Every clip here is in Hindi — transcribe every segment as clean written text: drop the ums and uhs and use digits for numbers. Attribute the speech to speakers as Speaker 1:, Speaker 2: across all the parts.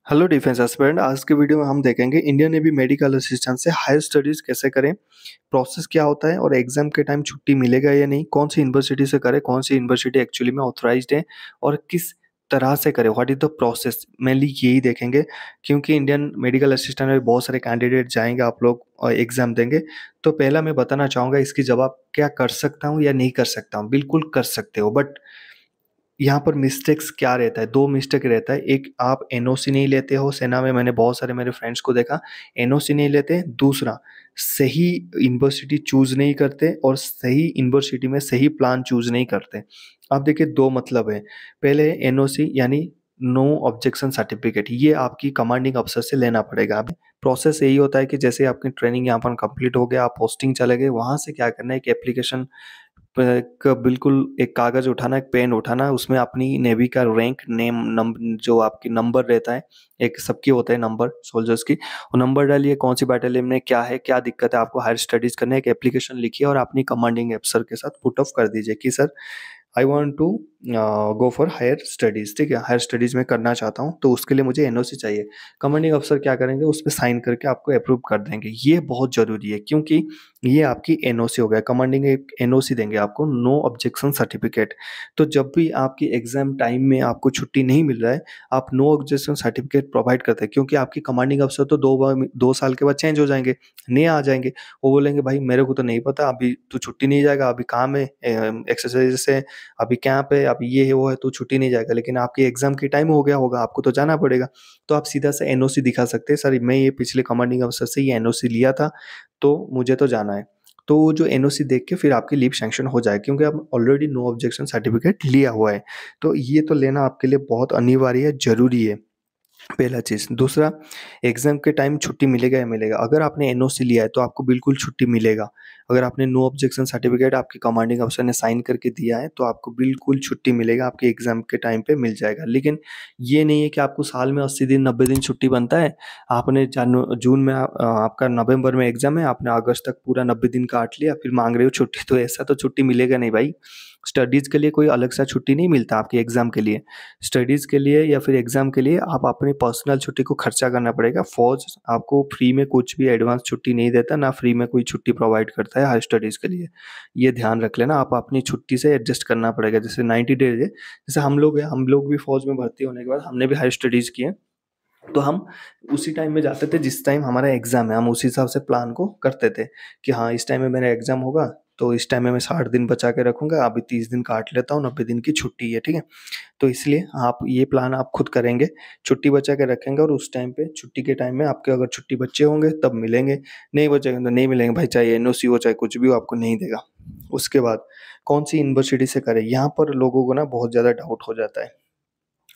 Speaker 1: Hello defence aspirant. आज के वीडियो में हम देखेंगे इंडियन नेवी मेडिकल असिस्टेंट से हायर स्टडीज़ कैसे करें, प्रोसेस क्या होता है और एग्जाम के टाइम छुट्टी मिलेगा या नहीं, कौन सी यूनिवर्सिटी से करें, कौन सी यूनिवर्सिटी एक्चुअली में ऑथराइज्ड है और किस तरह से करें, what is the process, mainly यही देखेंगे। क्योंकि इंडियन मेडिकल असिस्टेंट में बहुत सारे कैंडिडेट जाएंगे, आप लोग एग्ज़ाम देंगे। तो पहला मैं बताना चाहूँगा इसकी जवाब क्या कर सकता हूँ या नहीं कर सकता हूँ। बिल्कुल कर सकते हो, बट यहाँ पर मिस्टेक्स क्या रहता है, 2 मिस्टेक रहता है। एक, आप एनओसी नहीं लेते हो। सेना में मैंने बहुत सारे मेरे फ्रेंड्स को देखा, एनओसी नहीं लेते। दूसरा, सही यूनिवर्सिटी चूज़ नहीं करते और सही यूनिवर्सिटी में सही प्लान चूज़ नहीं करते। अब देखिए 2 मतलब है। पहले एनओसी यानी नो ऑब्जेक्शन सर्टिफिकेट, ये आपकी कमांडिंग अफ़सर से लेना पड़ेगा। अब प्रोसेस यही होता है कि जैसे आपकी ट्रेनिंग यहाँ पर कंप्लीट हो गया, आप पोस्टिंग चले गए, वहाँ से क्या करना है, एक एप्लीकेशन बिल्कुल एक कागज़ उठाना, एक पेन उठाना, उसमें अपनी नेवी का रैंक, नेम, जो आपकी नंबर रहता है, एक सबके होता है नंबर सोल्जर्स की, वो नंबर डालिए, कौन सी बैटालियन में क्या है, क्या दिक्कत है, आपको हायर स्टडीज़ करना है, एक एप्लीकेशन लिखिए और अपनी कमांडिंग अफ़सर के साथ पुट ऑफ कर दीजिए कि sir I want to go for higher studies. ठीक है, हायर स्टडीज़ में करना चाहता हूँ, तो उसके लिए मुझे एनओसी चाहिए। कमांडिंग अफ़सर क्या करेंगे, उस पे साइन करके आपको अप्रूव कर देंगे। ये बहुत ज़रूरी है क्योंकि ये आपकी एनओसी हो गया। कमांडिंग एक एनओसी देंगे आपको, नो ऑब्जेक्शन सर्टिफिकेट। तो जब भी आपकी एग्ज़ाम टाइम में आपको छुट्टी नहीं मिल रहा है, आप नो ऑब्जेक्शन सर्टिफिकेट प्रोवाइड करते हैं, क्योंकि आपकी कमांडिंग अफ़सर तो 2 साल के बाद चेंज हो जाएँगे, नए आ जाएँगे। वो बोलेंगे भाई मेरे को तो नहीं पता, अभी तू छुट्टी नहीं जाएगा, अभी काम है, एक्सरसाइज़ है, अभी कैंप है, अभी ये है, वो है, तो छुट्टी नहीं जाएगा। लेकिन आपके एग्ज़ाम की टाइम हो गया होगा, आपको तो जाना पड़ेगा। तो आप सीधा से एनओसी दिखा सकते हैं, सर मैं ये पिछले कमांडिंग अफ़सर से ये एनओसी लिया था, तो मुझे तो जाना है। तो वो जो एनओसी देख के फिर आपकी लीव सैंक्शन हो जाए, क्योंकि आप ऑलरेडी नो ऑब्जेक्शन सर्टिफिकेट लिया हुआ है। तो ये तो लेना आपके लिए बहुत अनिवार्य है, ज़रूरी है। पहला चीज़। दूसरा, एग्ज़ाम के टाइम छुट्टी मिलेगा या मिलेगा? अगर आपने एनओसी लिया है तो आपको बिल्कुल छुट्टी मिलेगा। अगर आपने नो ऑब्जेक्शन सर्टिफिकेट आपके कमांडिंग अफ़सर ने साइन करके दिया है तो आपको बिल्कुल छुट्टी मिलेगा, आपके एग्ज़ाम के टाइम पे मिल जाएगा। लेकिन ये नहीं है कि आपको साल में 80 दिन, 90 दिन छुट्टी बनता है। आपने जून में आपका नवंबर में एग्ज़ाम है, आपने अगस्त तक पूरा 90 दिन काट लिया, फिर माँग रहे हो छुट्टी, तो ऐसा तो छुट्टी मिलेगा नहीं भाई। स्टडीज़ के लिए कोई अलग सा छुट्टी नहीं मिलता आपके एग्ज़ाम के लिए। स्टडीज़ के लिए या फिर एग्ज़ाम के लिए आप अपनी पर्सनल छुट्टी को खर्चा करना पड़ेगा। फ़ौज आपको फ्री में कुछ भी एडवांस छुट्टी नहीं देता, ना फ्री में कोई छुट्टी प्रोवाइड करता है हायर स्टडीज़ के लिए। ये ध्यान रख लेना, आप अपनी छुट्टी से एडजस्ट करना पड़ेगा। जैसे 90 डेज़ है, जैसे हम लोग हैं, हम लोग भी फ़ौज में भर्ती होने के बाद हमने भी हायर स्टडीज़ की है। तो हम उसी टाइम में जाते थे जिस टाइम हमारा एग्ज़ाम है, हम उसी हिसाब से प्लान को करते थे कि हाँ, इस टाइम में मेरा एग्ज़ाम होगा, तो इस टाइम में मैं 60 दिन बचा के रखूँगा, अभी 30 दिन काट लेता हूँ, 90 दिन की छुट्टी है, ठीक है? तो इसलिए आप ये प्लान आप खुद करेंगे, छुट्टी बचा के रखेंगे और उस टाइम पे छुट्टी के टाइम में आपके अगर छुट्टी बचे होंगे तब मिलेंगे, नहीं बचेंगे तो नहीं मिलेंगे भाई, चाहे एनओसी हो, चाहे कुछ भी हो, आपको नहीं देगा। उसके बाद कौन-सी यूनिवर्सिटी से करें, यहाँ पर लोगों को ना बहुत ज़्यादा डाउट हो जाता है।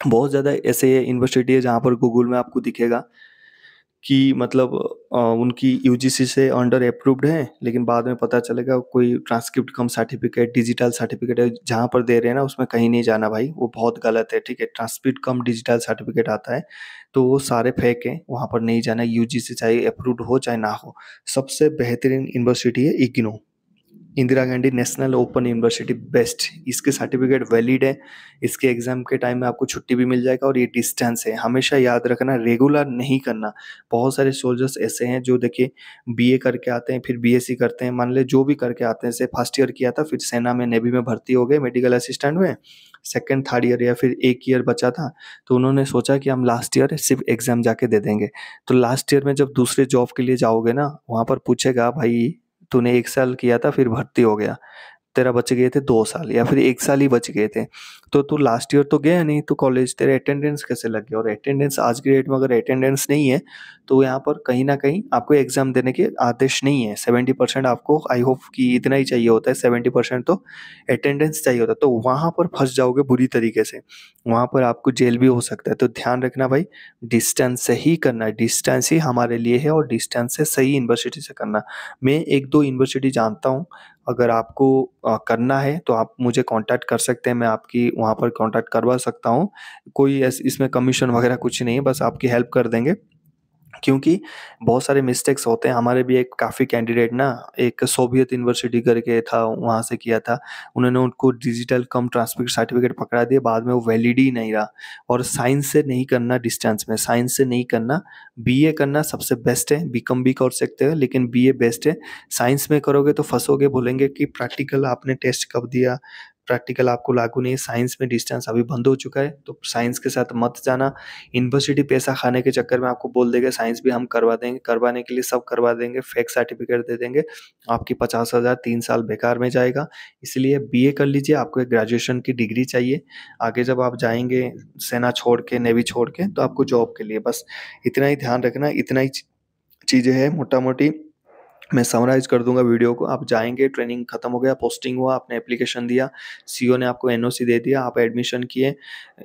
Speaker 1: बहुत ज़्यादा ऐसे यूनिवर्सिटी है जहाँ पर गूगल में आपको दिखेगा कि मतलब उनकी यूजीसी से अंडर अप्रूव्ड है, लेकिन बाद में पता चलेगा कोई ट्रांसक्रिप्ट कम सर्टिफिकेट, डिजिटल सर्टिफिकेट है, जहाँ पर दे रहे हैं ना उसमें कहीं नहीं जाना भाई, वो बहुत गलत है, ठीक है? ट्रांसक्रिप्ट कम डिजिटल सर्टिफिकेट आता है, तो वो सारे फेक हैं, वहाँ पर नहीं जाना है। यूजीसी चाहे अप्रूव्ड हो चाहे ना हो। सबसे बेहतरीन यूनिवर्सिटी है IGNOU, Indira Gandhi national open university, best. इसके सर्टिफिकेट वैलिड है, इसके एग्ज़ाम के टाइम में आपको छुट्टी भी मिल जाएगा और ये डिस्टेंस है। हमेशा याद रखना, रेगुलर नहीं करना। बहुत सारे सोल्जर्स ऐसे हैं जो देखिए बीए करके आते हैं, फिर बीएससी करते हैं, मान ले जो भी करके आते हैं, जैसे फर्स्ट ईयर किया था, फिर सेना में, नेवी में भर्ती हो गए मेडिकल असिस्टेंट में, सेकंड, थर्ड ईयर या फिर 1 ईयर बचा था, तो उन्होंने सोचा कि हम लास्ट ईयर सिर्फ एग्ज़ाम जाके दे देंगे। तो लास्ट ईयर में जब दूसरे जॉब के लिए जाओगे ना, वहाँ पर पूछेगा भाई तूने 1 साल किया था फिर भर्ती हो गया, तेरा बच गए थे 2 साल या फिर 1 साल ही बच गए थे। तो तू लास्ट ईयर तो गया नहीं, तो कॉलेज तेरे अटेंडेंस कैसे लग गया? और अटेंडेंस आज की डेट में अगर अटेंडेंस नहीं है, तो यहाँ पर कहीं न कहीं आपको एग्ज़ाम देने के आदेश नहीं है। 70% आपको, आई होप कि इतना ही चाहिए होता है, 70% तो अटेंडेंस चाहिए होता है, तो वहाँ पर फँस जाओगे बुरी तरीके से। वहाँ पर आपको जेल भी हो सकता है। तो ध्यान रखना भाई, डिस्टेंस से ही करना है, डिस्टेंस ही हमारे लिए है और डिस्टेंस से सही यूनिवर्सिटी से करना। मैं 1-2 यूनिवर्सिटी जानता हूँ, अगर आपको करना है तो आप मुझे कॉन्टैक्ट कर सकते हैं, मैं आपकी वहाँ पर कॉन्टैक्ट करवा सकता हूँ। कोई इसमें कमीशन वगैरह कुछ नहीं है, बस आपकी हेल्प कर देंगे। क्योंकि बहुत सारे मिस्टेक्स होते हैं। हमारे भी एक काफ़ी कैंडिडेट ना एक सोवियत यूनिवर्सिटी करके था, वहाँ से किया था। उन्होंने उनको डिजिटल कम ट्रांसफर सर्टिफिकेट पकड़ा दिया, बाद में वो वैलिड ही नहीं रहा। और साइंस से नहीं करना, डिस्टेंस में साइंस से नहीं करना, बीए करना सबसे बेस्ट है। बीकॉम भी कर सकते हो लेकिन बीए बेस्ट है। साइंस में करोगे तो फंसोगे, बोलेंगे कि प्रैक्टिकल आपने टेस्ट कब दिया, प्रैक्टिकल आपको लागू नहीं है। साइंस में डिस्टेंस अभी बंद हो चुका है, तो साइंस के साथ मत जाना। यूनिवर्सिटी पैसा खाने के चक्कर में आपको बोल देगा साइंस भी हम करवा देंगे, करवाने के लिए सब करवा देंगे, फेक सर्टिफिकेट दे देंगे, आपकी 50,000 3 साल बेकार में जाएगा। इसलिए बीए कर लीजिए, आपको एक ग्रेजुएशन की डिग्री चाहिए। आगे जब आप जाएंगे सेना छोड़ के, नेवी छोड़ के, तो आपको जॉब के लिए बस इतना ही ध्यान रखना। इतना ही चीज़ें हैं मोटा मोटी। मैं समराइज़ कर दूँगा वीडियो को। आप जाएँगे, ट्रेनिंग खत्म हो गया, पोस्टिंग हुआ, आपने एप्लीकेशन दिया, सीईओ ने आपको एनओसी दे दिया, आप एडमिशन किए।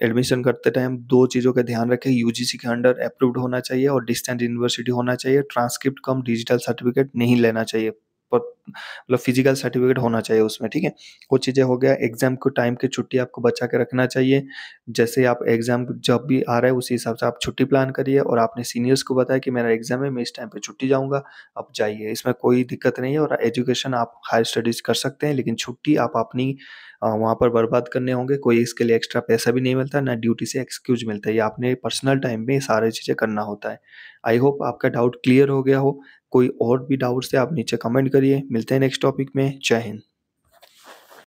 Speaker 1: एडमिशन करते टाइम 2 चीज़ों का ध्यान रखें, यूजीसी के अंडर अप्रूव्ड होना चाहिए और डिस्टेंट यूनिवर्सिटी होना चाहिए। ट्रांसक्रिप्ट कम डिजिटल सर्टिफिकेट नहीं लेना चाहिए, पर मतलब फिजिकल सर्टिफिकेट होना चाहिए उसमें, ठीक है? वो चीज़ें हो गया। एग्ज़ाम को टाइम की छुट्टी आपको बचा के रखना चाहिए। जैसे आप एग्ज़ाम जब भी आ रहा है उसी हिसाब से आप छुट्टी प्लान करिए, और आपने सीनियर्स को बताया कि मेरा एग्ज़ाम है, मैं इस टाइम पे छुट्टी जाऊँगा, आप जाइए, इसमें कोई दिक्कत नहीं है। और एजुकेशन आप हायर स्टडीज़ कर सकते हैं, लेकिन छुट्टी आप अपनी वहाँ पर बर्बाद करने होंगे। कोई इसके लिए एक्स्ट्रा पैसा भी नहीं मिलता, ना ड्यूटी से एक्सक्यूज़ मिलता है। ये आपने पर्सनल टाइम में ये सारी चीज़ें करना होता है। आई होप आपका डाउट क्लियर हो गया हो। कोई और भी डाउट्स है आप नीचे कमेंट करिए। मिलते हैं नेक्स्ट टॉपिक में। जय हिंद।